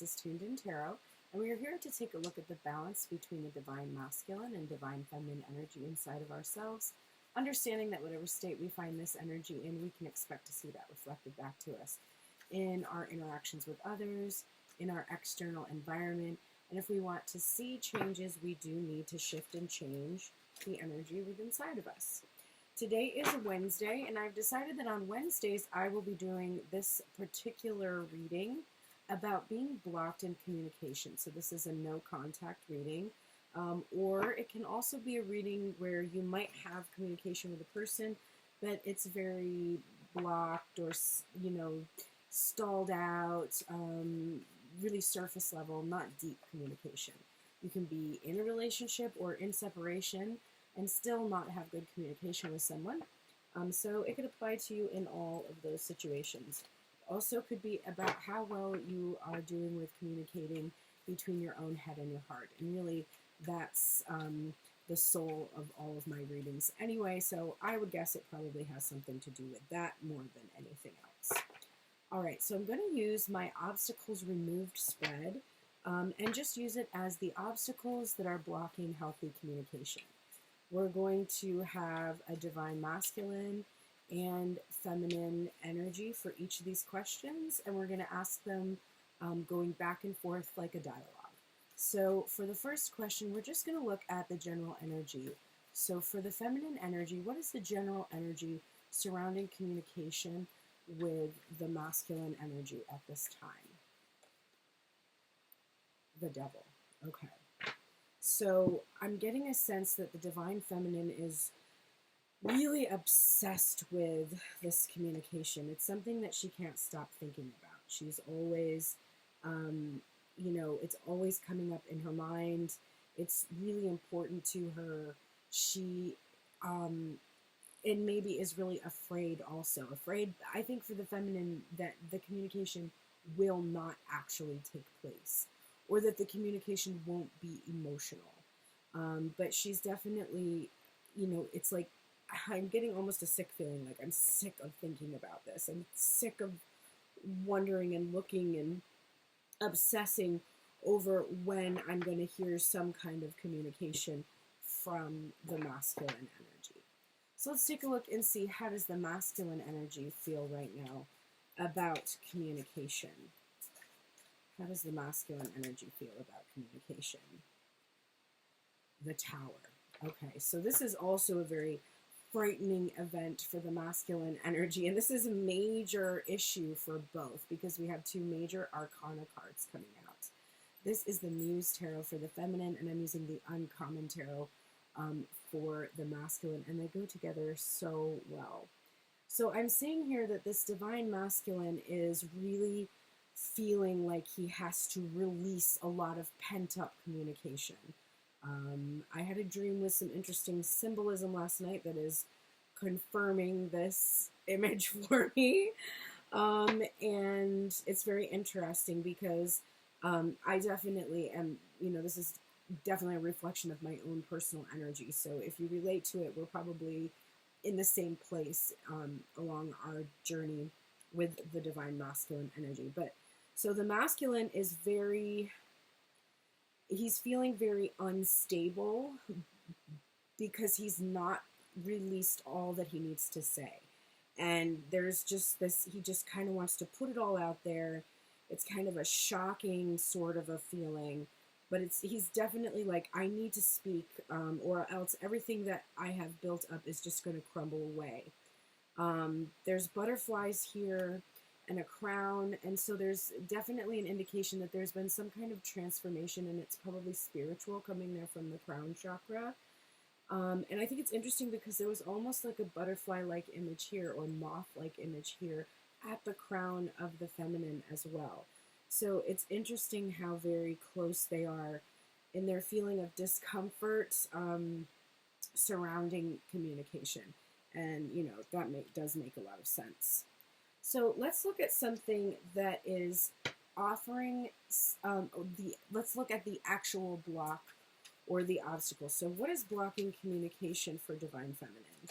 This is Tuned In Tarot, and we are here to take a look at the balance between the divine masculine and divine feminine energy inside of ourselves, understanding that whatever state we find this energy in, we can expect to see that reflected back to us in our interactions with others, in our external environment, and if we want to see changes, we do need to shift and change the energy within inside of us. Today is a Wednesday, and I've decided that on Wednesdays I will be doing this particular reading about being blocked in communication. So this is a no contact reading, or it can also be a reading where you might have communication with a person, but it's very blocked or, stalled out, really surface level, not deep communication. You can be in a relationship or in separation and still not have good communication with someone. So it could apply to you in all of those situations. Also could be about how well you are doing with communicating between your own head and your heart. And really, that's the soul of all of my readings anyway, so I would guess it probably has something to do with that more than anything else. All right, so I'm going to use my obstacles removed spread and just use it as the obstacles that are blocking healthy communication. We're going to have a divine masculine and feminine energy for each of these questions, and we're going to ask them going back and forth like a dialogue. So for the first question, we're just going to look at the general energy. So for the feminine energy, what is the general energy surrounding communication with the masculine energy at this time? The Devil. Okay. So I'm getting a sense that the divine feminine is really obsessed with this communication. It's something that she can't stop thinking about. She's always, it's always coming up in her mind. It's really important to her. She, and maybe is really afraid also. Afraid, I think, for the feminine, that the communication will not actually take place, or that the communication won't be emotional. But she's definitely, it's like I'm getting almost a sick feeling, like I'm sick of thinking about this. I'm sick of wondering and looking and obsessing over when I'm going to hear some kind of communication from the masculine energy. So let's take a look and see, how does the masculine energy feel right now about communication? How does the masculine energy feel about communication? The Tower. Okay, so this is also a very frightening event for the masculine energy, and this is a major issue for both because we have two major arcana cards coming out. This is the Muse Tarot for the feminine, and I'm using the Uncommon Tarot for the masculine, and they go together so well. So I'm seeing here that this divine masculine is really feeling like he has to release a lot of pent-up communication. I had a dream with some interesting symbolism last night that is confirming this image for me, and it's very interesting because I definitely am, this is definitely a reflection of my own personal energy, so if you relate to it, we're probably in the same place along our journey with the divine masculine energy. But so the masculine is he's feeling very unstable because he's not released all that he needs to say. And there's just this, he just kind of wants to put it all out there. It's kind of a shocking sort of a feeling, but he's definitely like, I need to speak, or else everything that I have built up is just going to crumble away. There's butterflies here and a crown, and so there's definitely an indication that there's been some kind of transformation, and it's probably spiritual coming there from the crown chakra. And I think it's interesting because there was almost like a butterfly-like image here, or moth-like image here at the crown of the feminine as well. So it's interesting how very close they are in their feeling of discomfort surrounding communication. And, that does make a lot of sense. So let's look at something that is offering, let's look at the actual block or the obstacle. So what is blocking communication for divine feminine?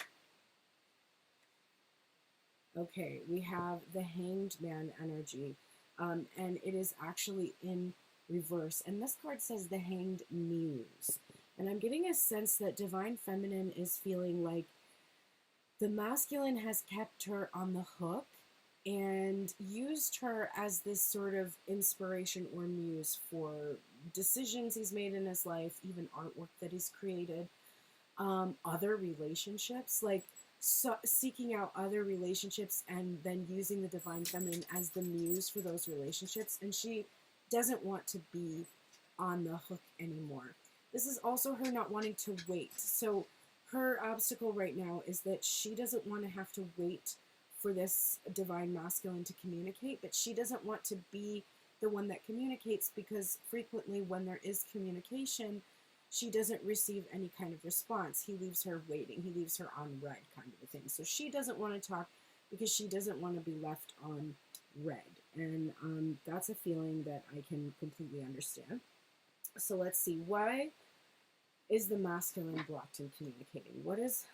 Okay, we have the Hanged Man energy. and it is actually in reverse. And this card says the Hanged Muse. And I'm getting a sense that Divine Feminine is feeling like the masculine has kept her on the hook and used her as this sort of inspiration or muse for decisions he's made in his life, even artwork that he's created, other relationships, like seeking out other relationships and then using the Divine Feminine as the muse for those relationships. And she doesn't want to be on the hook anymore. This is also her not wanting to wait. So her obstacle right now is that she doesn't want to have to wait for this divine masculine to communicate, but she doesn't want to be the one that communicates, because frequently when there is communication, she doesn't receive any kind of response. He leaves her waiting. He leaves her on red, kind of a thing. So she doesn't want to talk because she doesn't want to be left on red. And that's a feeling that I can completely understand. So let's see. Why is the masculine blocked in communicating? What is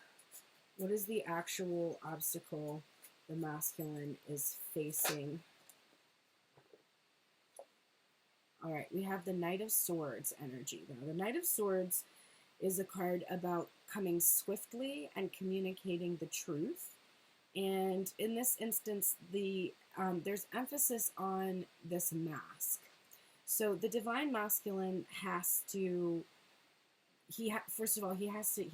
the actual obstacle the masculine is facing? All right, we have the Knight of Swords energy. Now, the Knight of Swords is a card about coming swiftly and communicating the truth. And in this instance, there's emphasis on this mask. So the divine masculine has to, first of all, he has to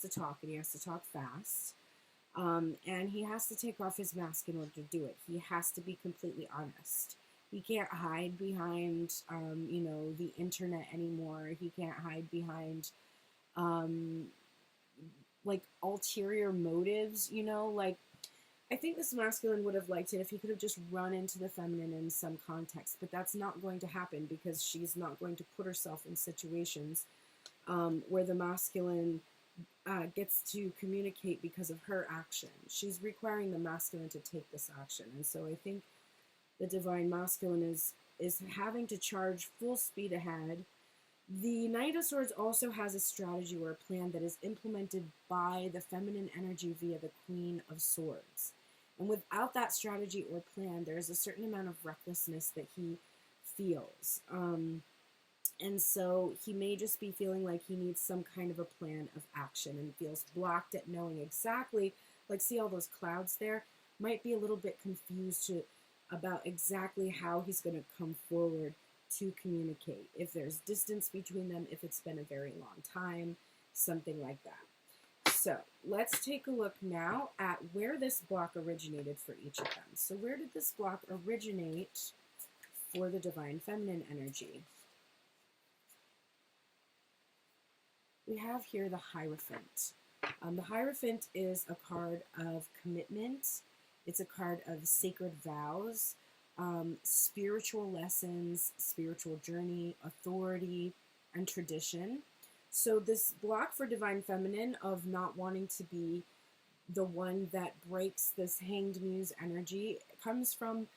talk, and he has to talk fast. And he has to take off his mask in order to do it. He has to be completely honest. He can't hide behind, the internet anymore. He can't hide behind, ulterior motives, I think this masculine would have liked it if he could have just run into the feminine in some context, but that's not going to happen because she's not going to put herself in situations where the masculine gets to communicate because of her action. She's requiring the masculine to take this action, and so I think the divine masculine is having to charge full speed ahead. The Knight of Swords also has a strategy or a plan that is implemented by the feminine energy via the Queen of Swords. And without that strategy or plan, there is a certain amount of recklessness that he feels. And so he may just be feeling like he needs some kind of a plan of action and feels blocked at knowing exactly, see all those clouds there? Might be a little bit confused about exactly how he's going to come forward to communicate. If there's distance between them, if it's been a very long time, something like that. So let's take a look now at where this block originated for each of them. So where did this block originate for the divine feminine energy? We have here the Hierophant. The Hierophant is a card of commitment. It's a card of sacred vows, spiritual lessons, spiritual journey, authority, and tradition. So this block for divine feminine of not wanting to be the one that breaks this hanged muse energy comes from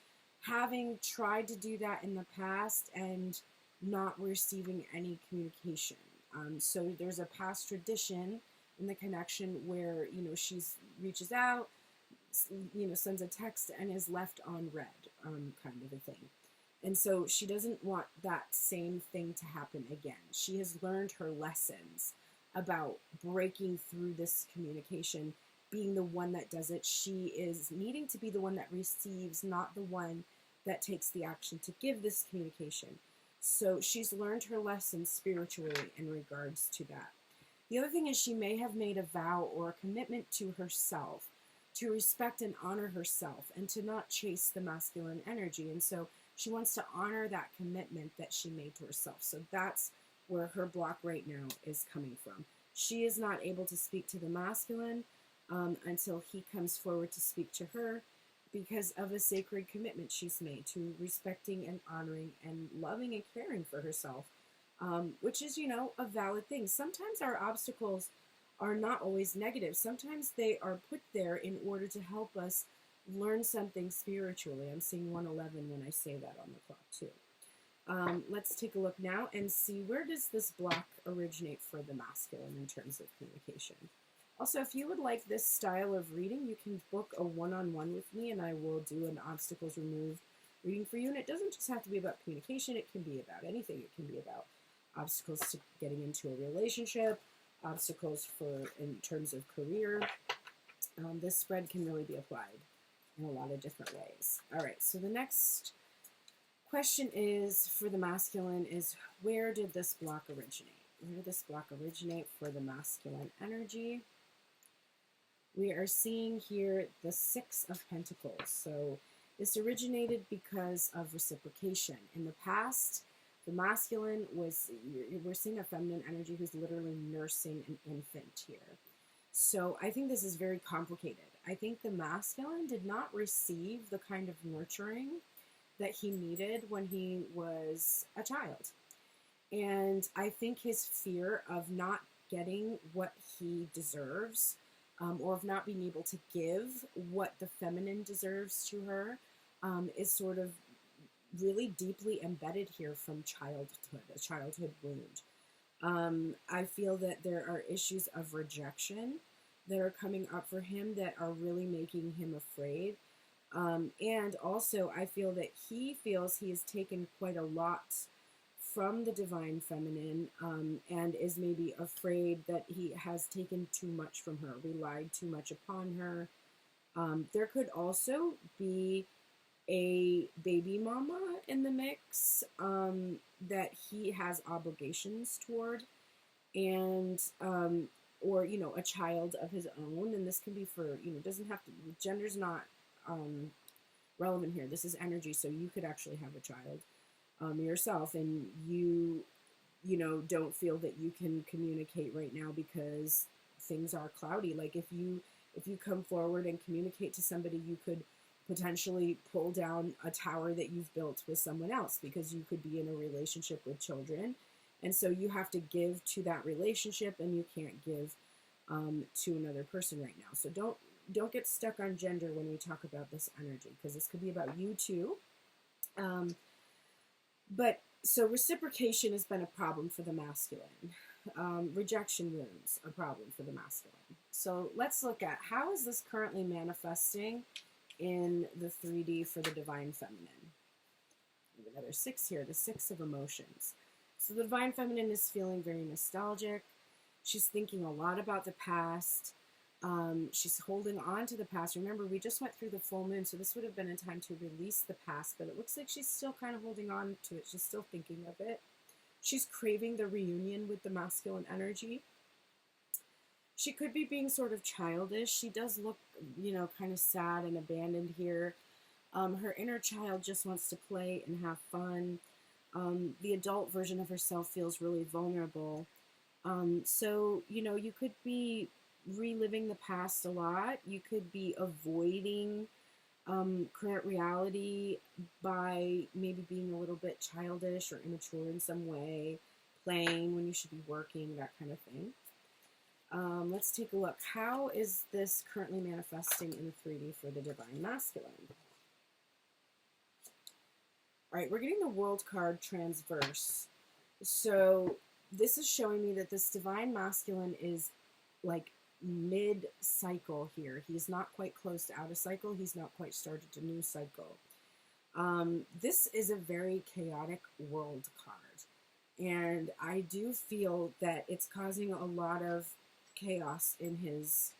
having tried to do that in the past and not receiving any communication. So there's a past tradition in the connection where, she's reaches out, sends a text and is left on red, kind of a thing. And so she doesn't want that same thing to happen again. She has learned her lessons about breaking through this communication, being the one that does it. She is needing to be the one that receives, not the one that takes the action to give this communication. So she's learned her lessons spiritually in regards to that. The other thing is she may have made a vow or a commitment to herself to respect and honor herself and to not chase the masculine energy. And so she wants to honor that commitment that she made to herself. So that's where her block right now is coming from. She is not able to speak to the masculine until he comes forward to speak to her because of a sacred commitment she's made to respecting and honoring and loving and caring for herself, which is, a valid thing. Sometimes our obstacles are not always negative. Sometimes they are put there in order to help us learn something spiritually. I'm seeing 111 when I say that on the clock too. Let's take a look now and see, where does this block originate for the masculine in terms of communication? Also, if you would like this style of reading, you can book a one-on-one with me and I will do an obstacles removed reading for you. And it doesn't just have to be about communication. It can be about anything. It can be about obstacles to getting into a relationship, obstacles in terms of career. This spread can really be applied in a lot of different ways. All right, so the next question is for the masculine is, where did this block originate? Where did this block originate for the masculine energy? We are seeing here the Six of Pentacles. So this originated because of reciprocation. In the past, the masculine was, we're seeing a feminine energy who's literally nursing an infant here. So I think this is very complicated. I think the masculine did not receive the kind of nurturing that he needed when he was a child. And I think his fear of not getting what he deserves, or of not being able to give what the feminine deserves to her, is sort of really deeply embedded here from childhood, a childhood wound. I feel that there are issues of rejection that are coming up for him that are really making him afraid. And also, I feel that he feels he has taken quite a lot from the divine feminine, and is maybe afraid that he has taken too much from her, relied too much upon her. There could also be a baby mama in the mix, that he has obligations toward, and or, you know, a child of his own. And this can be for, you know, doesn't have to, gender's not relevant here. This is energy, so you could actually have a child yourself, and you know, don't feel that you can communicate right now because things are cloudy. Like if you come forward and communicate to somebody, you could potentially pull down a tower that you've built with someone else, because you could be in a relationship with children, and so you have to give to that relationship, and you can't give to another person right now. So don't get stuck on gender when we talk about this energy, because this could be about you too. But so reciprocation has been a problem for the masculine. Rejection wounds, a problem for the masculine. So let's look at, how is this currently manifesting in the 3D for the divine feminine? We have another 6 here, the 6 of emotions. So the divine feminine is feeling very nostalgic. She's thinking a lot about the past. She's holding on to the past. Remember, we just went through the full moon, so this would have been a time to release the past, but it looks like she's still kind of holding on to it. She's still thinking of it. She's craving the reunion with the masculine energy. She could be being sort of childish. She does look, you know, kind of sad and abandoned here. Her inner child just wants to play and have fun. The adult version of herself feels really vulnerable. So, you know, you could be reliving the past a lot. You could be avoiding current reality by maybe being a little bit childish or immature in some way, playing when you should be working, that kind of thing. Let's take a look. How is this currently manifesting in the 3D for the divine masculine? All right, we're getting the World card transverse. So this is showing me that this divine masculine is like mid-cycle here. He's not quite close to out of cycle. He's not quite started a new cycle. This is a very chaotic world card. And I do feel that it's causing a lot of chaos in his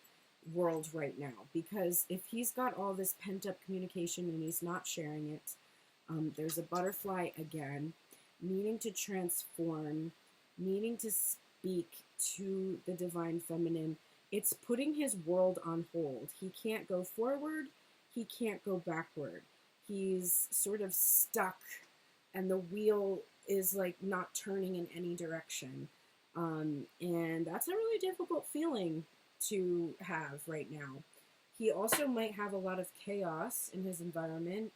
world right now. Because if he's got all this pent-up communication and he's not sharing it, there's a butterfly again, needing to transform, needing to speak to the divine feminine. It's putting his world on hold. He can't go forward. He can't go backward. He's sort of stuck, and the wheel is like not turning in any direction. And that's a really difficult feeling to have right now. He also might have a lot of chaos in his environment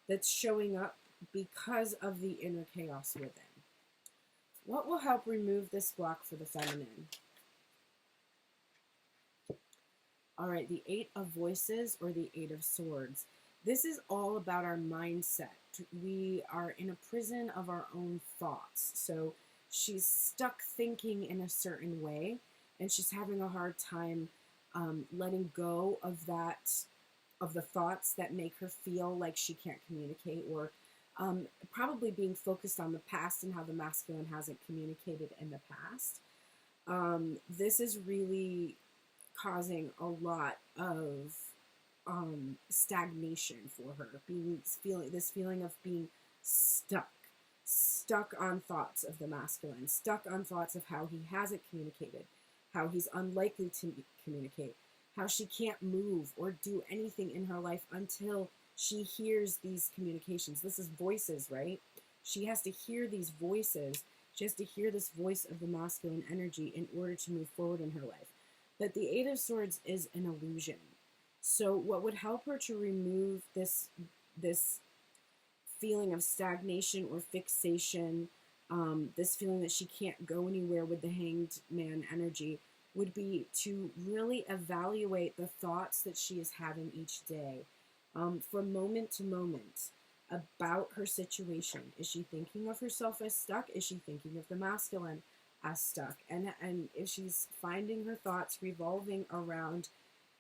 that's showing up because of the inner chaos within. What will help remove this block for the feminine? All right, the 8 of Voices or the 8 of Swords. This is all about our mindset. We are in a prison of our own thoughts. So she's stuck thinking in a certain way, and she's having a hard time letting go of that of the thoughts that make her feel like she can't communicate, or probably being focused on the past and how the masculine hasn't communicated in the past. This is really causing a lot of stagnation for her, this feeling of being stuck on thoughts of the masculine, stuck on thoughts of how he hasn't communicated, how he's unlikely to communicate, how she can't move or do anything in her life until she hears these communications. This is voices, right? She has to hear these voices. She has to hear this voice of the masculine energy in order to move forward in her life. But the Eight of Swords is an illusion. So what would help her to remove this feeling of stagnation or fixation, this feeling that she can't go anywhere with the Hanged Man energy, would be to really evaluate the thoughts that she is having each day, from moment to moment, about her situation. Is she thinking of herself as stuck? Is she thinking of the masculine as stuck? And if she's finding her thoughts revolving around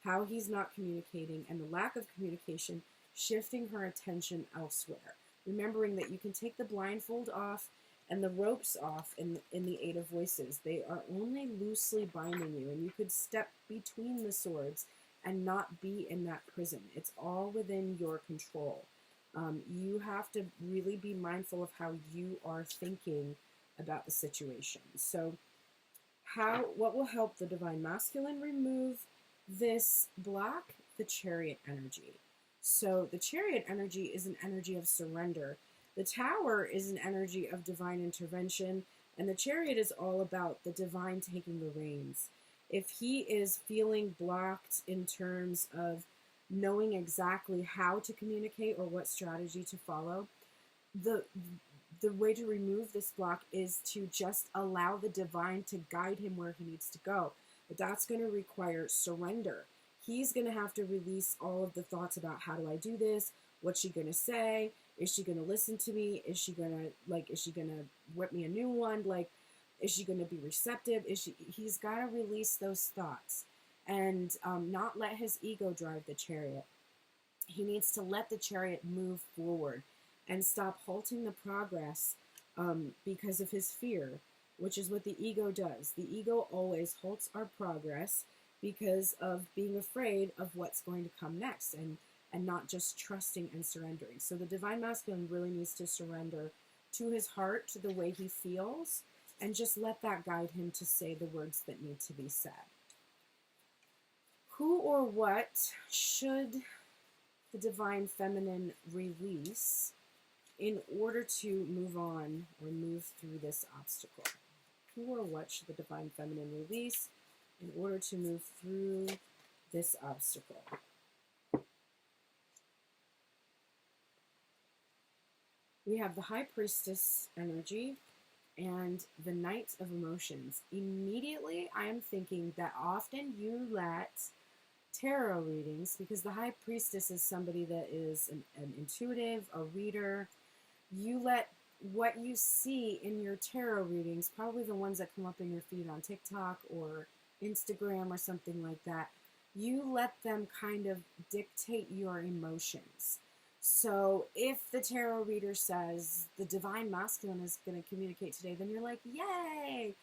how he's not communicating and the lack of communication, shifting her attention elsewhere. Remembering that you can take the blindfold off and the ropes off in the Eight of Voices. They are only loosely binding you, and you could step between the swords and not be in that prison. It's all within your control. You have to really be mindful of how you are thinking about the situation. So what will help the Divine Masculine remove this block? The Chariot energy. So the Chariot energy is an energy of surrender. The Tower is an energy of divine intervention, and the Chariot is all about the divine taking the reins. If he is feeling blocked in terms of knowing exactly how to communicate or what strategy to follow, the way to remove this block is to just allow the divine to guide him where he needs to go. But that's going to require surrender. He's going to have to release all of the thoughts about, how do I do this? What's she going to say? Is she going to listen to me? Is she going to whip me a new one? Is she going to be receptive? He's got to release those thoughts and not let his ego drive the chariot. He needs to let the chariot move forward and stop halting the progress because of his fear, which is what the ego does. The ego always halts our progress because of being afraid of what's going to come next, and not just trusting and surrendering. So the Divine Masculine really needs to surrender to his heart, to the way he feels, and just let that guide him to say the words that need to be said. Who or what should the Divine Feminine release in order to move on or move through this obstacle? Who or what should the Divine Feminine release in order to move through this obstacle? We have the High Priestess energy and the Knight of Emotions. Immediately, I am thinking that often you let tarot readings, because the High Priestess is somebody that is an intuitive, a reader, you let what you see in your tarot readings, probably the ones that come up in your feed on TikTok or Instagram or something like that, you let them kind of dictate your emotions. So if the tarot reader says the Divine Masculine is going to communicate today, then you're like, yay!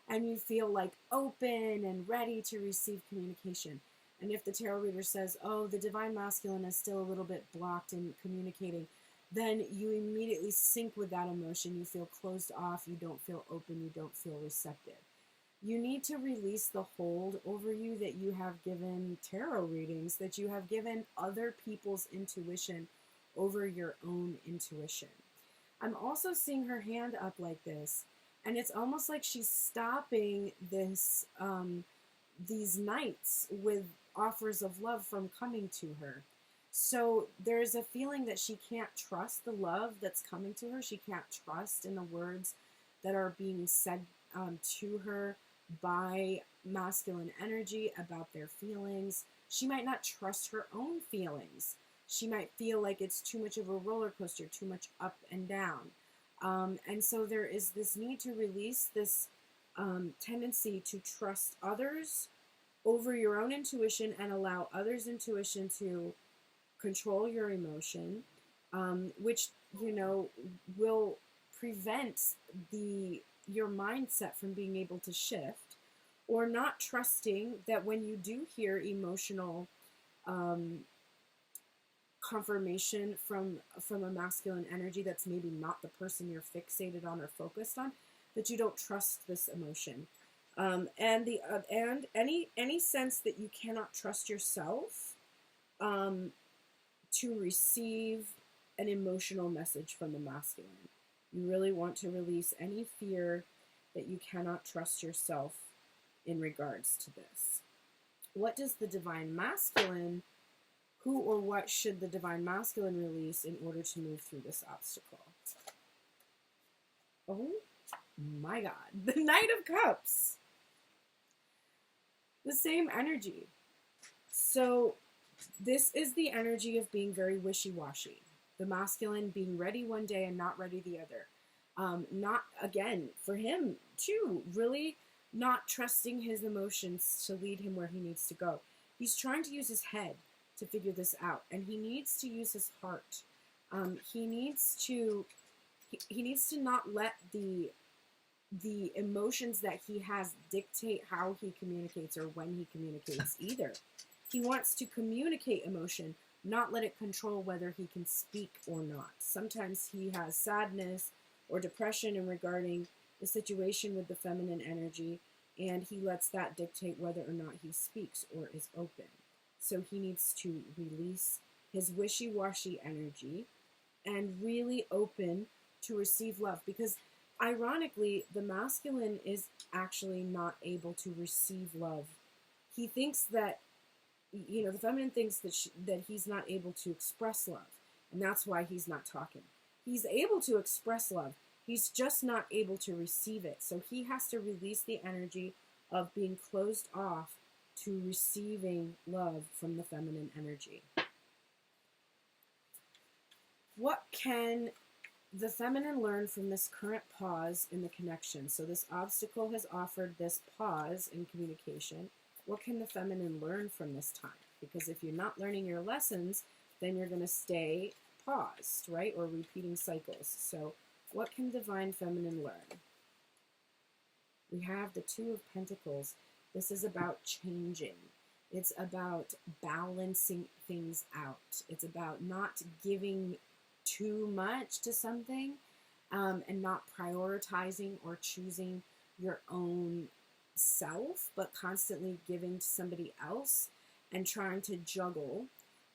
And you feel like open and ready to receive communication. And if the tarot reader says, oh, the Divine Masculine is still a little bit blocked in communicating, then you immediately sync with that emotion. You feel closed off. You don't feel open. You don't feel receptive. You need to release the hold over you that you have given tarot readings, that you have given other people's intuition over your own intuition. I'm also seeing her hand up like this, and it's almost like she's stopping this, these knights with offers of love from coming to her. So there's a feeling that she can't trust the love that's coming to her. She can't trust in the words that are being said to her by masculine energy about their feelings. She might not trust her own feelings. She might feel like it's too much of a roller coaster, too much up and down. And so there is this need to release this tendency to trust others over your own intuition and allow others' intuition to control your emotion, which, you know, will prevent your mindset from being able to shift, or not trusting that when you do hear emotional confirmation from a masculine energy that's maybe not the person you're fixated on or focused on, that you don't trust this emotion, and any sense that you cannot trust yourself to receive an emotional message from the masculine. You really want to release any fear that you cannot trust yourself in regards to this. What does the divine masculine, who or what should the divine masculine release in order to move through this obstacle? Oh my God, the Knight of Cups. The same energy. So this is the energy of being very wishy-washy. The masculine being ready one day and not ready the other. Not, again, for him too, really not trusting his emotions to lead him where he needs to go. He's trying to use his head to figure this out, and he needs to use his heart. He needs to not let the emotions that he has dictate how he communicates or when he communicates either. He wants to communicate emotion, not let it control whether he can speak or not. Sometimes he has sadness or depression in regarding the situation with the feminine energy, and he lets that dictate whether or not he speaks or is open. So he needs to release his wishy-washy energy and really open to receive love, because ironically, the masculine is actually not able to receive love. He thinks that, you know, the feminine thinks that he's not able to express love, and that's why he's not talking. He's able to express love. He's just not able to receive it. So he has to release the energy of being closed off to receiving love from the feminine energy. What can the feminine learn from this current pause in the connection? So this obstacle has offered this pause in communication. What can the feminine learn from this time? Because if you're not learning your lessons, then you're going to stay paused, right? Or repeating cycles. So what can divine feminine learn? We have the Two of Pentacles. This is about changing. It's about balancing things out. It's about not giving too much to something, and not prioritizing or choosing your own self, but constantly giving to somebody else and trying to juggle.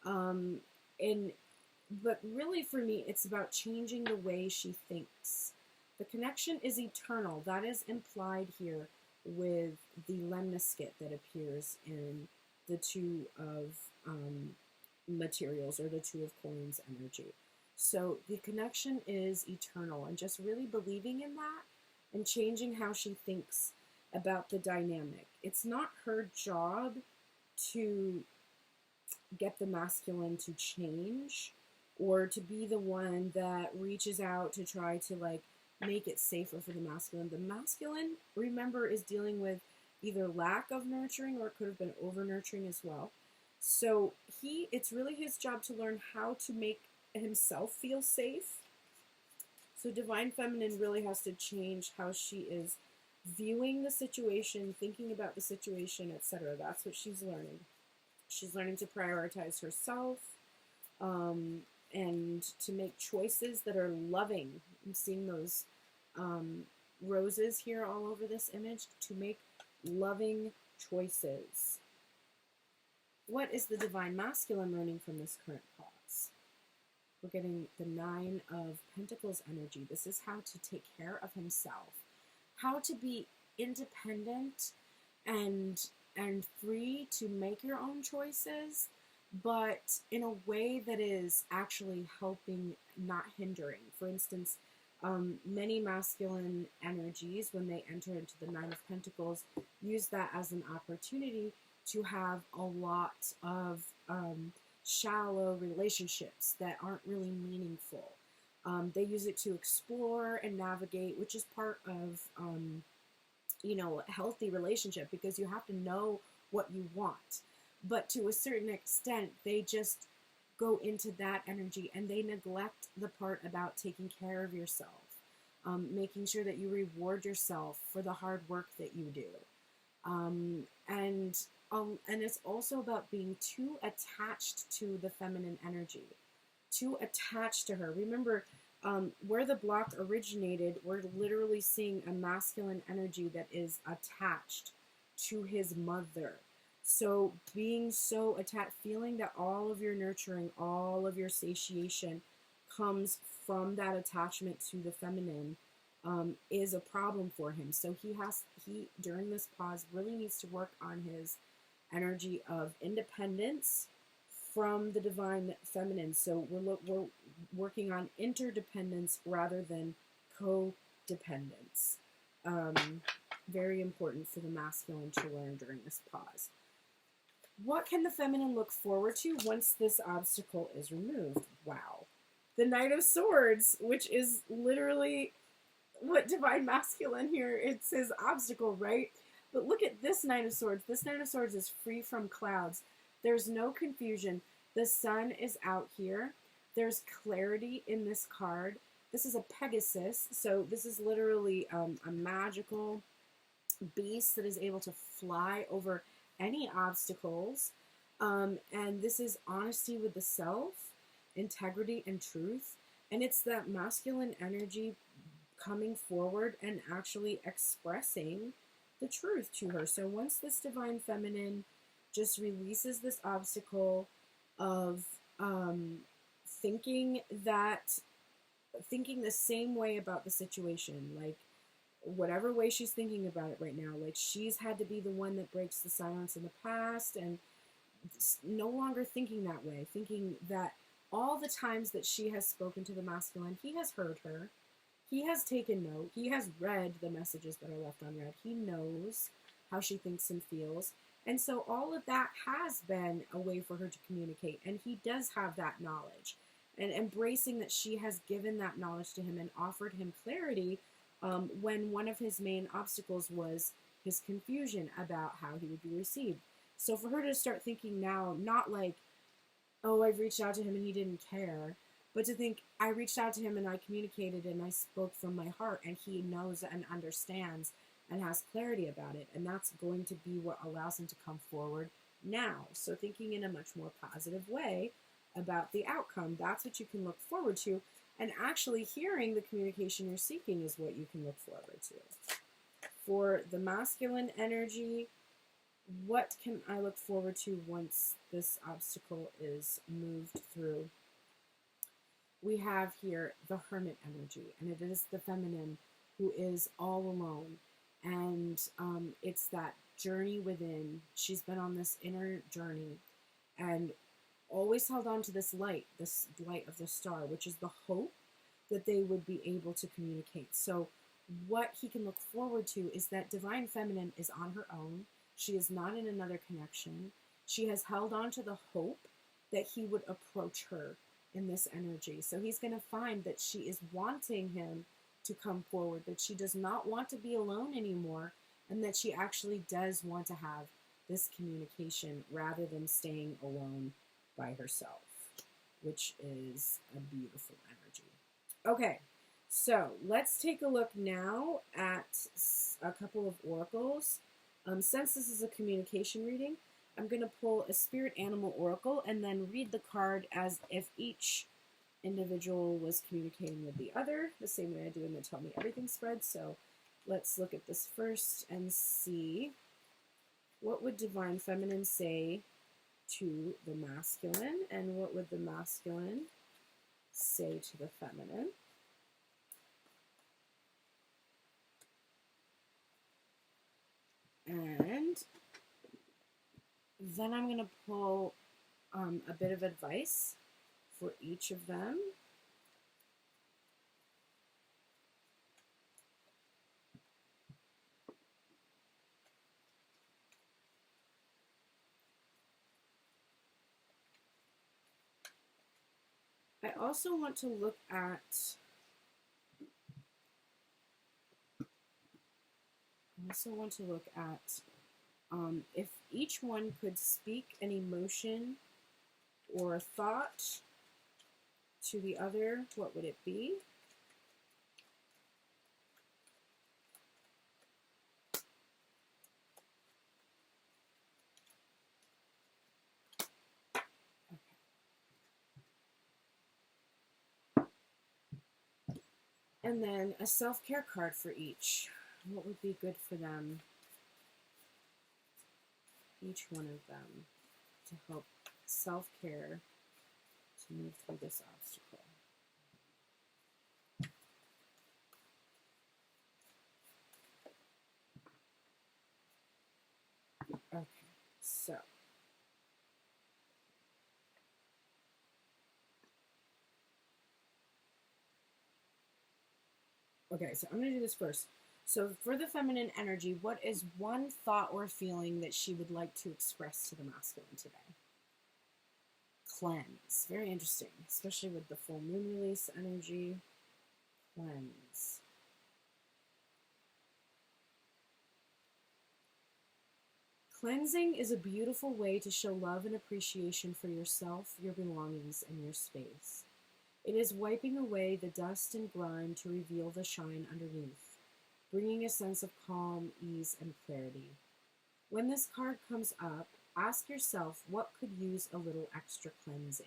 But really for me, it's about changing the way she thinks. The connection is eternal. That is implied here with the lemniscate that appears in the Two of materials, or the Two of coins energy. So the connection is eternal, and just really believing in that and changing how she thinks about the dynamic. It's not her job to get the masculine to change, or to be the one that reaches out to try to like make it safer for the masculine. The masculine, remember, is dealing with either lack of nurturing, or it could have been over nurturing as well. So it's really his job to learn how to make himself feel safe. So divine feminine really has to change how she is viewing the situation, thinking about the situation, etc. That's what she's learning. She's learning to prioritize herself, and to make choices that are loving. I'm seeing those roses here all over this image. To make loving choices. What is the divine masculine learning from this current pause? We're getting the Nine of Pentacles energy. This is how to take care of himself, how to be independent and free to make your own choices, but in a way that is actually helping, not hindering. For instance, many masculine energies, when they enter into the Nine of Pentacles, use that as an opportunity to have a lot of shallow relationships that aren't really meaningful. They use it to explore and navigate, which is part of, a healthy relationship, because you have to know what you want. But to a certain extent, they just go into that energy, and they neglect the part about taking care of yourself, making sure that you reward yourself for the hard work that you do. Um, and and it's also about being too attached to the feminine energy, too attached to her. Remember, where the block originated, we're literally seeing a masculine energy that is attached to his mother. So being so attached, feeling that all of your nurturing, all of your satiation comes from that attachment to the feminine, is a problem for him. So he during this pause really needs to work on his energy of independence from the divine feminine. So we're working on interdependence rather than codependence. Very important for the masculine to learn during this pause. What can the feminine look forward to once this obstacle is removed? Wow. The Knight of Swords, which is literally what divine masculine here, it's his obstacle, right? But look at this Knight of Swords. This Knight of Swords is free from clouds. There's no confusion. The sun is out here. There's clarity in this card. This is a Pegasus, so this is literally a magical beast that is able to fly over any obstacles. And this is honesty with the self, integrity, and truth. And it's that masculine energy coming forward and actually expressing the truth to her. So once this divine feminine just releases this obstacle of thinking the same way about the situation, like whatever way she's thinking about it right now, like she's had to be the one that breaks the silence in the past, and no longer thinking that way, thinking that all the times that she has spoken to the masculine, he has heard her, he has taken note, he has read the messages that are left unread, he knows how she thinks and feels, and so all of that has been a way for her to communicate, and he does have that knowledge, and embracing that she has given that knowledge to him and offered him clarity when one of his main obstacles was his confusion about how he would be received. So for her to start thinking now, not like, oh, I've reached out to him and he didn't care, but to think, I reached out to him and I communicated and I spoke from my heart, and he knows and understands and has clarity about it, and that's going to be what allows him to come forward now. So thinking in a much more positive way about the outcome, that's what you can look forward to. And actually hearing the communication you're seeking is what you can look forward to. For the masculine energy, what can I look forward to once this obstacle is moved through? We have here the Hermit energy, and it is the feminine who is all alone. And it's that journey within. She's been on this inner journey and always held on to this light of the star, which is the hope that they would be able to communicate. So what he can look forward to is that divine feminine is on her own. She is not in another connection. She has held on to the hope that he would approach her in this energy. So he's going to find that she is wanting him to come forward, that she does not want to be alone anymore, and that she actually does want to have this communication rather than staying alone by herself, which is a beautiful energy. Okay, so let's take a look now at a couple of oracles. Since this is a communication reading, I'm going to pull a spirit animal oracle and then read the card as if each individual was communicating with the other, the same way I do in the Tell Me Everything spread. So let's look at this first and see what would divine feminine say to the masculine, and what would the masculine say to the feminine. And then I'm going to pull a bit of advice for each of them. I also want to look at if each one could speak an emotion or thought to the other, what would it be? And then a self-care card for each. What would be good for them? Each one of them to help self-care to move through this obstacle. Okay, so I'm going to do this first. So for the feminine energy, what is one thought or feeling that she would like to express to the masculine today? Cleanse. Very interesting, especially with the full moon release energy. Cleanse. Cleansing is a beautiful way to show love and appreciation for yourself, your belongings, and your space. It is wiping away the dust and grime to reveal the shine underneath, bringing a sense of calm, ease, and clarity. When this card comes up, ask yourself what could use a little extra cleansing.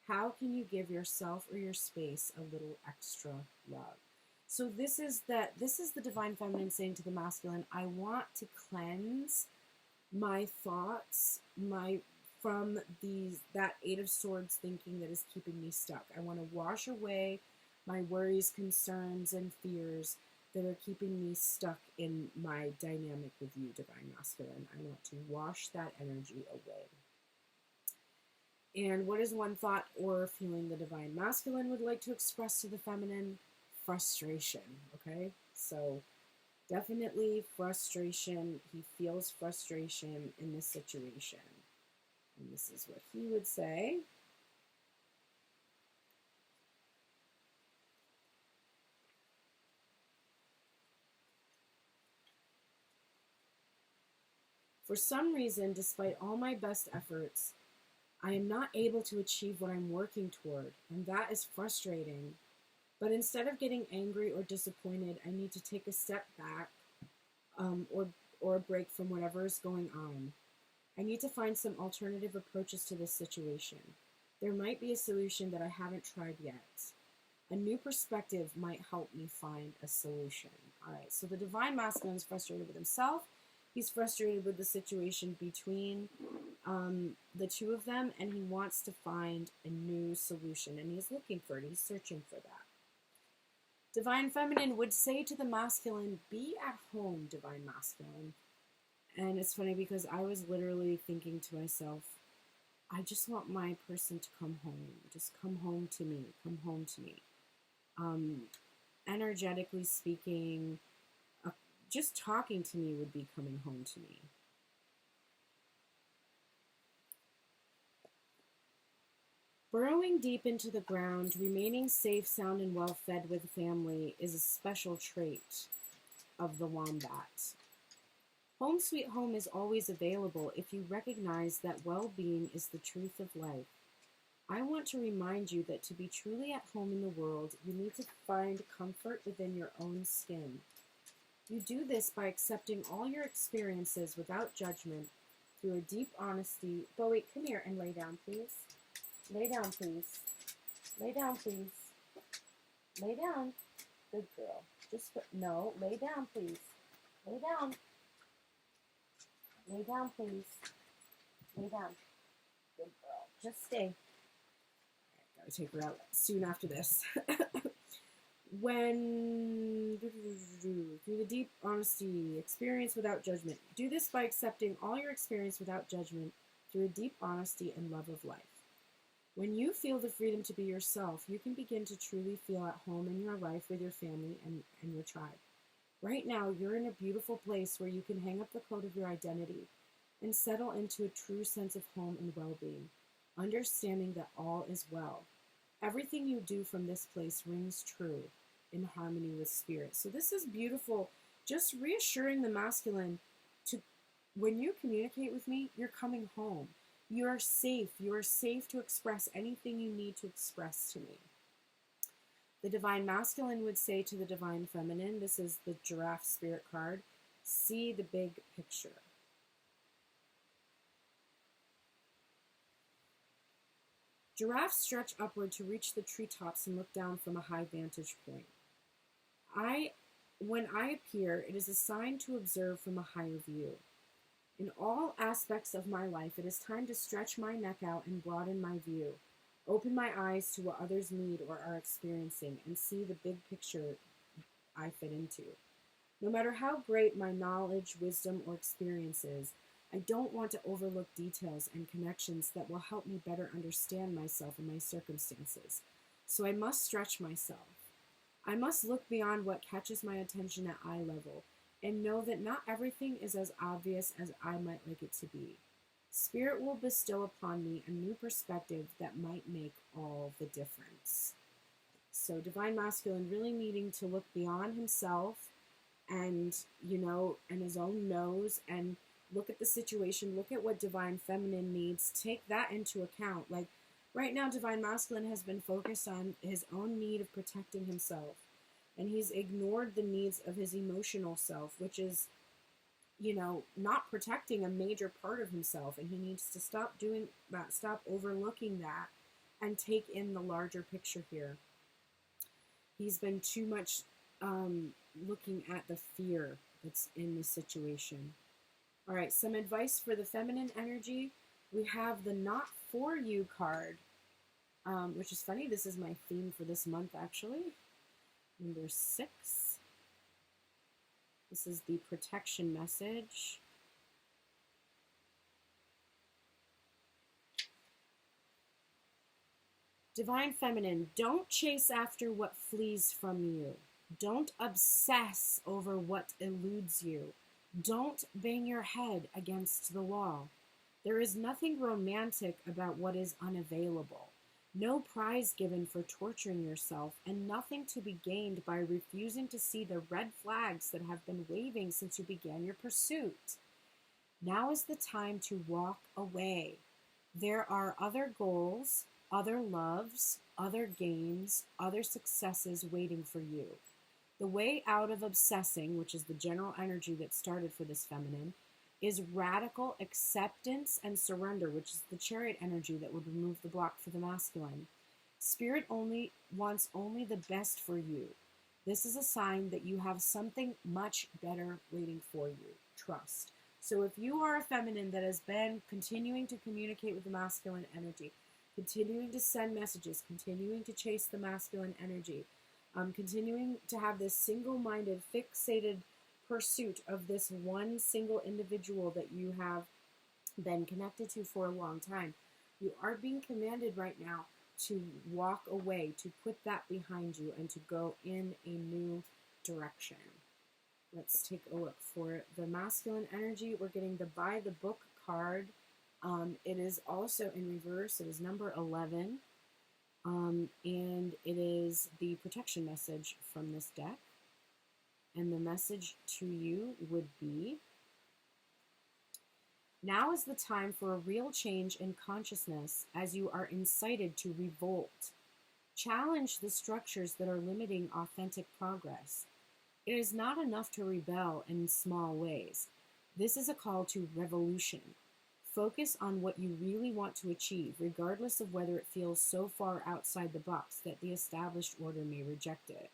How can you give yourself or your space a little extra love? So this is the divine feminine saying to the masculine, I want to cleanse my thoughts, from that Eight of Swords thinking that is keeping me stuck. I want to wash away my worries, concerns, and fears that are keeping me stuck in my dynamic with you, divine masculine. I want to wash that energy away. And what is one thought or feeling the divine masculine would like to express to the feminine? Frustration, okay? So definitely frustration. He feels frustration in this situation. And this is what he would say. For some reason, despite all my best efforts, I am not able to achieve what I'm working toward, and that is frustrating. But instead of getting angry or disappointed, I need to take a step back or a break from whatever is going on. I need to find some alternative approaches to this situation. There might be a solution that I haven't tried yet. A new perspective might help me find a solution. All right, so the divine masculine is frustrated with himself. He's frustrated with the situation between the two of them, and he wants to find a new solution, and he's looking for it. He's searching for that. Divine feminine would say to the masculine, be at home, divine masculine. And it's funny because I was literally thinking to myself, I just want my person to come home. Just come home to me. Come home to me. Energetically speaking, just talking to me would be coming home to me. Burrowing deep into the ground, remaining safe, sound, and well fed with family is a special trait of the wombat. Home sweet home is always available if you recognize that well-being is the truth of life. I want to remind you that to be truly at home in the world, you need to find comfort within your own skin. You do this by accepting all your experiences without judgment through a deep honesty. Bowie, come here and lay down, please. Lay down, please. Lay down, please. Lay down. Good girl. No, lay down, please. Lay down. Lay down, please. Lay down. Good girl. Just stay. I gotta take her out soon after this. Through the deep honesty, experience without judgment. Do this by accepting all your experience without judgment through a deep honesty and love of life. When you feel the freedom to be yourself, you can begin to truly feel at home in your life with your family and your tribe. Right now, you're in a beautiful place where you can hang up the coat of your identity and settle into a true sense of home and well-being, understanding that all is well. Everything you do from this place rings true in harmony with spirit. So this is beautiful, just reassuring the masculine to, when you communicate with me, you're coming home. You are safe. You are safe to express anything you need to express to me. The Divine Masculine would say to the Divine Feminine, this is the Giraffe Spirit card, see the big picture. Giraffes stretch upward to reach the treetops and look down from a high vantage point. When I appear, it is a sign to observe from a higher view. In all aspects of my life, it is time to stretch my neck out and broaden my view, open my eyes to what others need or are experiencing, and see the big picture I fit into. No matter how great my knowledge, wisdom, or experience is, I don't want to overlook details and connections that will help me better understand myself and my circumstances. So I must stretch myself. I must look beyond what catches my attention at eye level and know that not everything is as obvious as I might like it to be. Spirit will bestow upon me a new perspective that might make all the difference. So Divine Masculine really needing to look beyond himself and, and his own nose, and look at the situation, look at what Divine Feminine needs, take that into account. Like right now, Divine Masculine has been focused on his own need of protecting himself, and he's ignored the needs of his emotional self, which is, not protecting a major part of himself, and he needs to stop doing that, stop overlooking that, and take in the larger picture here. He's been too much looking at the fear that's in the situation. All right, some advice for the feminine energy. We have the Not For You card, which is funny. This is my theme for this month, actually. Number 6. This is the protection message. Divine Feminine, don't chase after what flees from you. Don't obsess over what eludes you. Don't bang your head against the wall. There is nothing romantic about what is unavailable. No prize given for torturing yourself, and nothing to be gained by refusing to see the red flags that have been waving since you began your pursuit. Now is the time to walk away. There are other goals, other loves, other gains, other successes waiting for you. The way out of obsessing, which is the general energy that started for this feminine, is radical acceptance and surrender, which is the Chariot energy that would remove the block for the masculine. Spirit wants only the best for you. This is a sign that you have something much better waiting for you. Trust. So if you are a feminine that has been continuing to communicate with the masculine energy, continuing to send messages, continuing to chase the masculine energy, continuing to have this single-minded, fixated pursuit of this one single individual that you have been connected to for a long time, you are being commanded right now to walk away, to put that behind you, and to go in a new direction. Let's take a look for the masculine energy. We're getting the By the Book card. It is also in reverse. It is number 11. And it is the protection message from this deck. And the message to you would be, now is the time for a real change in consciousness as you are incited to revolt. Challenge the structures that are limiting authentic progress. It is not enough to rebel in small ways. This is a call to revolution. Focus on what you really want to achieve, regardless of whether it feels so far outside the box that the established order may reject it.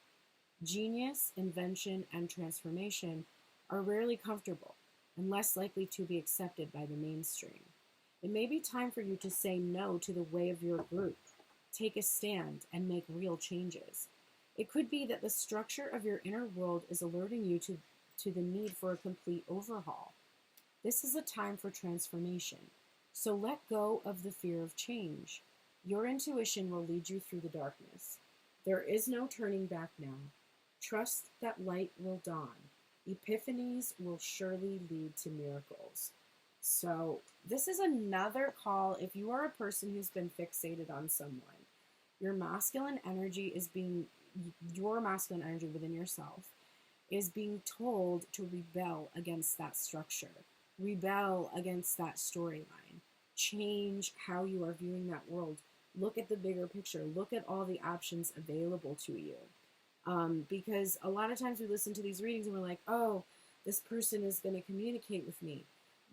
Genius, invention, and transformation are rarely comfortable and less likely to be accepted by the mainstream. It may be time for you to say no to the way of your group, take a stand, and make real changes. It could be that the structure of your inner world is alerting you to the need for a complete overhaul. This is a time for transformation, so let go of the fear of change. Your intuition will lead you through the darkness. There is no turning back now. Trust that light will dawn. Epiphanies will surely lead to miracles. So this is another call if you are a person who's been fixated on someone. Your masculine energy within yourself is being told to rebel against that structure. Rebel against that storyline. change how you are viewing that world. Look at the bigger picture. Look at all the options available to you. Because a lot of times we listen to these readings and we're like, oh, this person is going to communicate with me.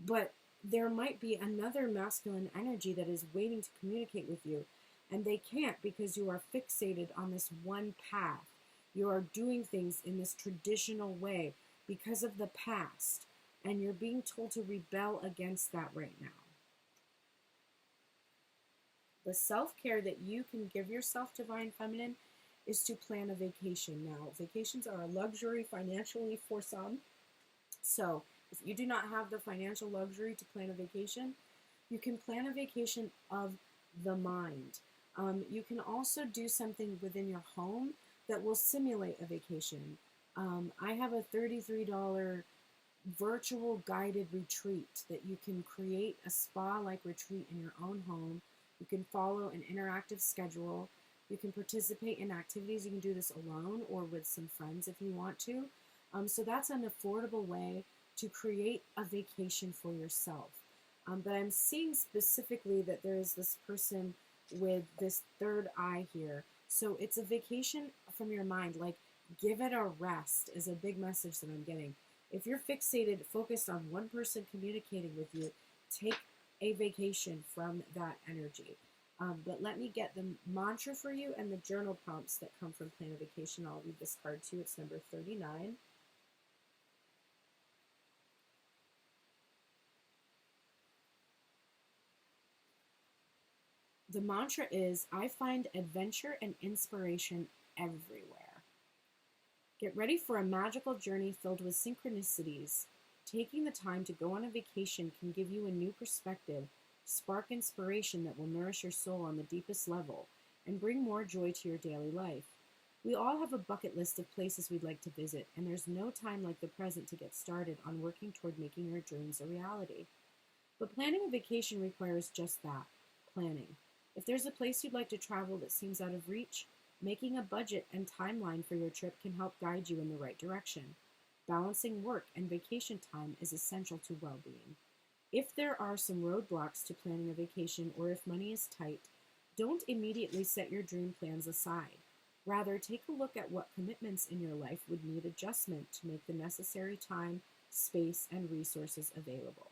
But there might be another masculine energy that is waiting to communicate with you. And they can't because you are fixated on this one path. You are doing things in this traditional way because of the past. And you're being told to rebel against that right now. The self-care that you can give yourself, Divine Feminine, is to plan a vacation. Now, vacations are a luxury financially for some. So if you do not have the financial luxury to plan a vacation, you can plan a vacation of the mind. You can also do something within your home that will simulate a vacation. I have a $33 virtual guided retreat that you can create a spa-like retreat in your own home. You can follow an interactive schedule. You can participate in activities. You can do this alone or with some friends if you want to. So that's an affordable way to create a vacation for yourself. But I'm seeing specifically that there is this person with this third eye here. So it's a vacation from your mind. Like, give it a rest is a big message that I'm getting. If you're fixated, focused on one person communicating with you, take a vacation from that energy. But let me get the mantra for you and the journal prompts that come from Plan a Vacation. I'll read this card to you. It's number 39. The mantra is, I find adventure and inspiration everywhere. Get ready for a magical journey filled with synchronicities. Taking the time to go on a vacation can give you a new perspective, spark inspiration that will nourish your soul on the deepest level, and bring more joy to your daily life. We all have a bucket list of places we'd like to visit, and there's no time like the present to get started on working toward making your dreams a reality. But planning a vacation requires just that, planning. If there's a place you'd like to travel that seems out of reach, making a budget and timeline for your trip can help guide you in the right direction. Balancing work and vacation time is essential to well-being. If there are some roadblocks to planning a vacation or if money is tight, don't immediately set your dream plans aside. Rather, take a look at what commitments in your life would need adjustment to make the necessary time, space, and resources available.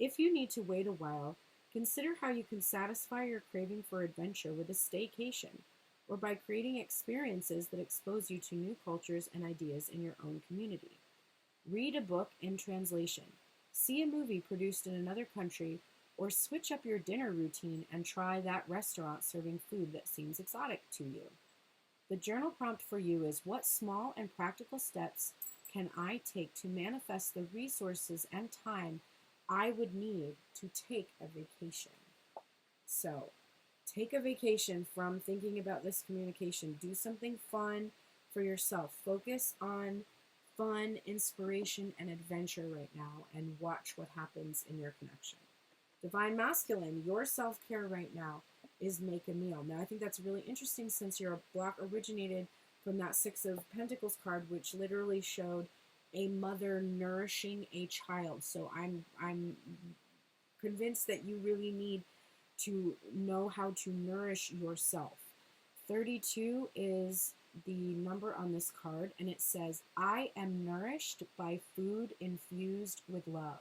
If you need to wait a while, consider how you can satisfy your craving for adventure with a staycation, or by creating experiences that expose you to new cultures and ideas in your own community. Read a book in translation, see a movie produced in another country, or switch up your dinner routine and try that restaurant serving food that seems exotic to you. The journal prompt for you is, what small and practical steps can I take to manifest the resources and time I would need to take a vacation? So, take a vacation from thinking about this communication. Do something fun for yourself. Focus on fun, inspiration, and adventure right now, and watch what happens in your connection. Divine Masculine, your self-care right now is make a meal. Now, I think that's really interesting since your block originated from that Six of Pentacles card, which literally showed a mother nourishing a child. So I'm convinced that you really need to know how to nourish yourself. 32 is the number on this card, and it says, I am nourished by food infused with love.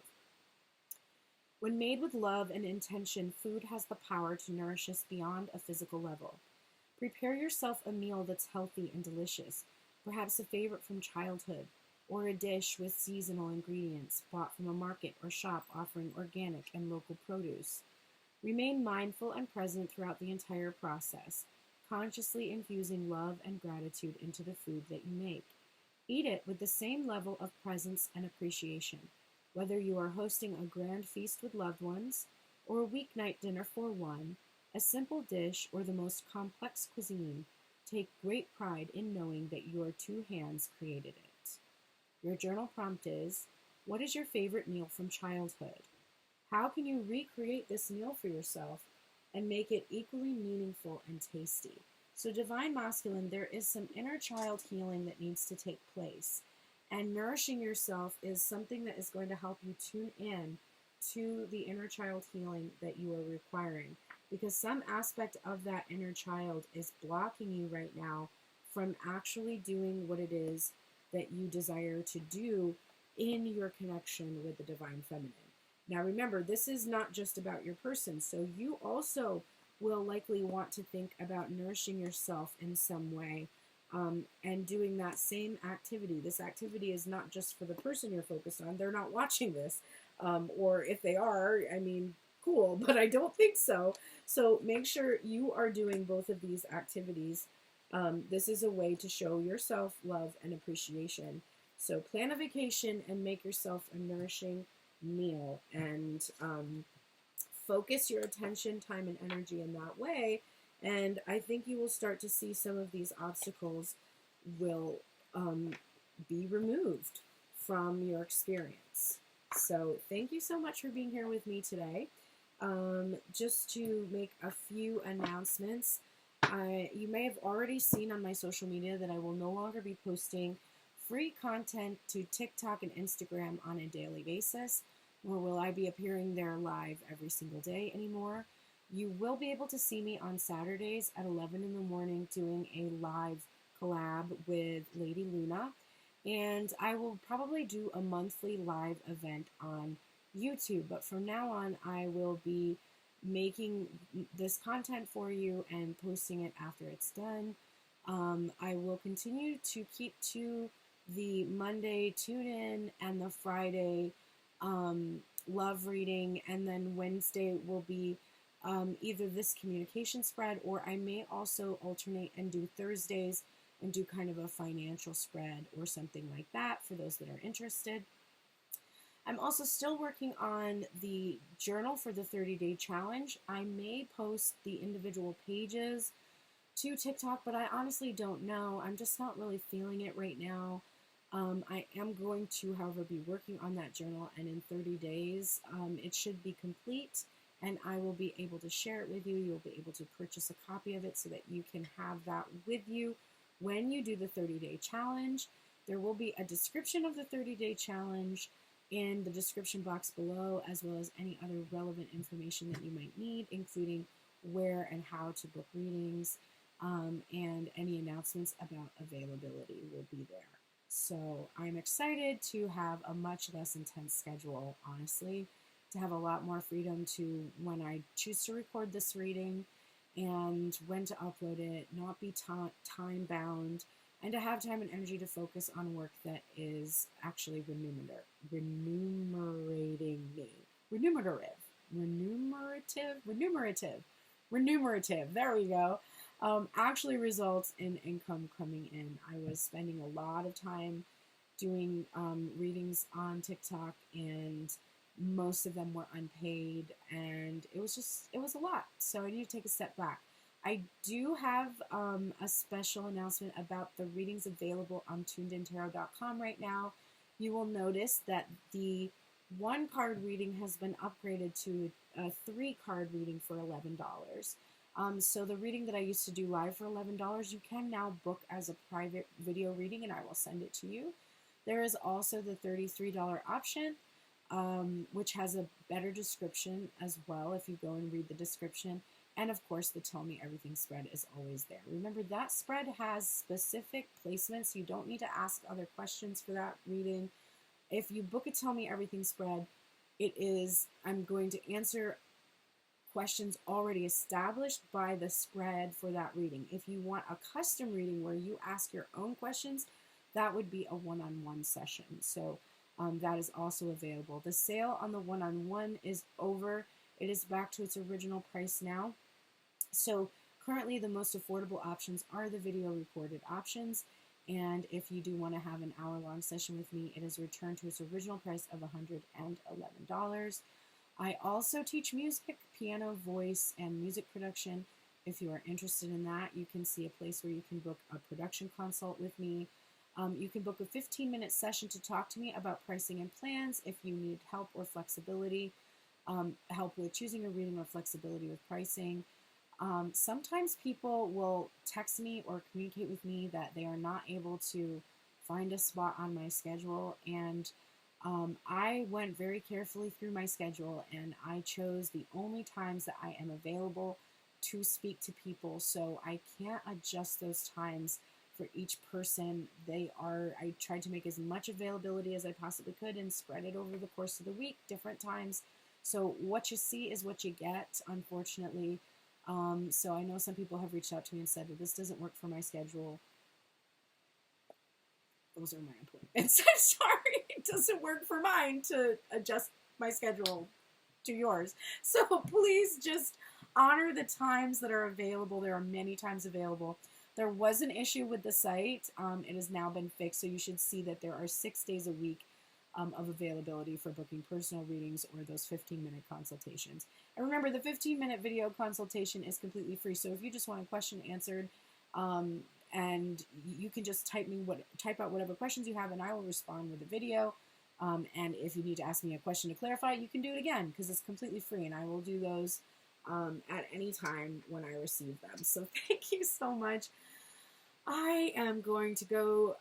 When made with love and intention, food has the power to nourish us beyond a physical level. Prepare yourself a meal that's healthy and delicious, perhaps a favorite from childhood, or a dish with seasonal ingredients bought from a market or shop offering organic and local produce. Remain mindful and present throughout the entire process, consciously infusing love and gratitude into the food that you make. Eat it with the same level of presence and appreciation. Whether you are hosting a grand feast with loved ones, or a weeknight dinner for one, a simple dish, or the most complex cuisine, take great pride in knowing that your two hands created it. Your journal prompt is, what is your favorite meal from childhood? How can you recreate this meal for yourself and make it equally meaningful and tasty? So Divine Masculine, there is some inner child healing that needs to take place. And nourishing yourself is something that is going to help you tune in to the inner child healing that you are requiring, because some aspect of that inner child is blocking you right now from actually doing what it is that you desire to do in your connection with the divine feminine. Now remember, this is not just about your person, so you also will likely want to think about nourishing yourself in some way, and doing that same activity. This activity is not just for the person you're focused on. They're not watching this, or if they are, I mean, cool, but I don't think so. So make sure you are doing both of these activities. This is a way to show yourself love and appreciation. So plan a vacation and make yourself a nourishing meal, and focus your attention, time, and energy in that way. And I think you will start to see some of these obstacles will be removed from your experience. So thank you so much for being here with me today. Just to make a few announcements, you may have already seen on my social media that I will no longer be posting free content to TikTok and Instagram on a daily basis, nor will I be appearing there live every single day anymore. You will be able to see me on Saturdays at 11 in the morning doing a live collab with Lady Luna, and I will probably do a monthly live event on YouTube, but from now on I will be making this content for you and posting it after it's done. I will continue to keep to the Monday tune-in and the Friday love reading, and then Wednesday will be either this communication spread, or I may also alternate and do Thursdays and do kind of a financial spread or something like that for those that are interested. I'm also still working on the journal for the 30-day challenge. I may post the individual pages to TikTok, but I honestly don't know. I'm just not really feeling it right now. I am going to, however, be working on that journal, and in 30 days, it should be complete, and I will be able to share it with you. You'll be able to purchase a copy of it so that you can have that with you when you do the 30-day challenge. There will be a description of the 30-day challenge in the description box below, as well as any other relevant information that you might need, including where and how to book readings, and any announcements about availability will be there. So I'm excited to have a much less intense schedule, honestly, to have a lot more freedom to when I choose to record this reading and when to upload it, not be time bound, and to have time and energy to focus on work that is actually remunerating me. Remunerative, there we go. Actually results in income coming in. I was spending a lot of time doing readings on TikTok, and most of them were unpaid, and it was a lot. So I need to take a step back. I do have a special announcement about the readings available on tunedintarot.com right now. You will notice that the 1-card reading has been upgraded to a 3-card reading for $11. So the reading that I used to do live for $11, you can now book as a private video reading, and I will send it to you. There is also the $33 option, which has a better description as well if you go and read the description. And of course, the Tell Me Everything spread is always there. Remember, that spread has specific placements. You don't need to ask other questions for that reading. If you book a Tell Me Everything spread, I'm going to answer questions already established by the spread for that reading. If you want a custom reading where you ask your own questions, that would be a one-on-one session. So that is also available. The sale on the one-on-one is over. It is back to its original price now. So currently the most affordable options are the video recorded options. And if you do want to have an hour-long session with me, it is returned to its original price of $111. I also teach music, piano, voice, and music production. If you are interested in that, you can see a place where you can book a production consult with me. You can book a 15-minute session to talk to me about pricing and plans if you need help or flexibility, help with choosing a reading or flexibility with pricing. Sometimes people will text me or communicate with me that they are not able to find a spot on my schedule, and I went very carefully through my schedule and I chose the only times that I am available to speak to people. So I can't adjust those times for each person. I tried to make as much availability as I possibly could and spread it over the course of the week, different times. So what you see is what you get, unfortunately. So I know some people have reached out to me and said that this doesn't work for my schedule. Those are my appointments. I'm sorry, it doesn't work for mine to adjust my schedule to yours. So please just honor the times that are available. There are many times available. There was an issue with the site. It has now been fixed, so you should see that there are 6 days a week of availability for booking personal readings or those 15-minute consultations. And remember, the 15-minute video consultation is completely free. So if you just want a question answered, and you can just type out whatever questions you have, and I will respond with a video. And if you need to ask me a question to clarify, you can do it again because it's completely free, and I will do those at any time when I receive them. So thank you so much. I am going to go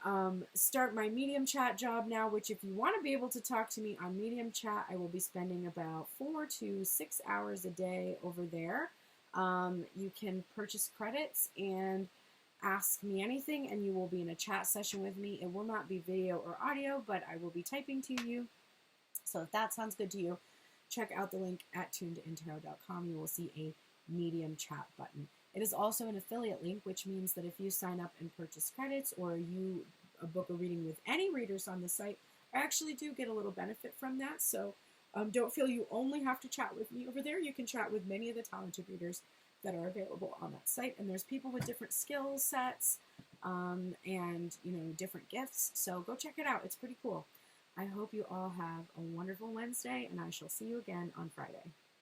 start my Medium Chat job now, which if you want to be able to talk to me on Medium Chat, I will be spending about 4 to 6 hours a day over there. You can purchase credits and ask me anything, and you will be in a chat session with me. It will not be video or audio, but I will be typing to you. So if that sounds good to you, check out the link at tunedintarot.com. You will see a Medium Chat button. It is also an affiliate link, which means that if you sign up and purchase credits or you book a reading with any readers on the site, I actually do get a little benefit from that. So don't feel you only have to chat with me over there. You can chat with many of the talented readers that are available on that site. And there's people with different skill sets and, different gifts. So go check it out. It's pretty cool. I hope you all have a wonderful Wednesday, and I shall see you again on Friday.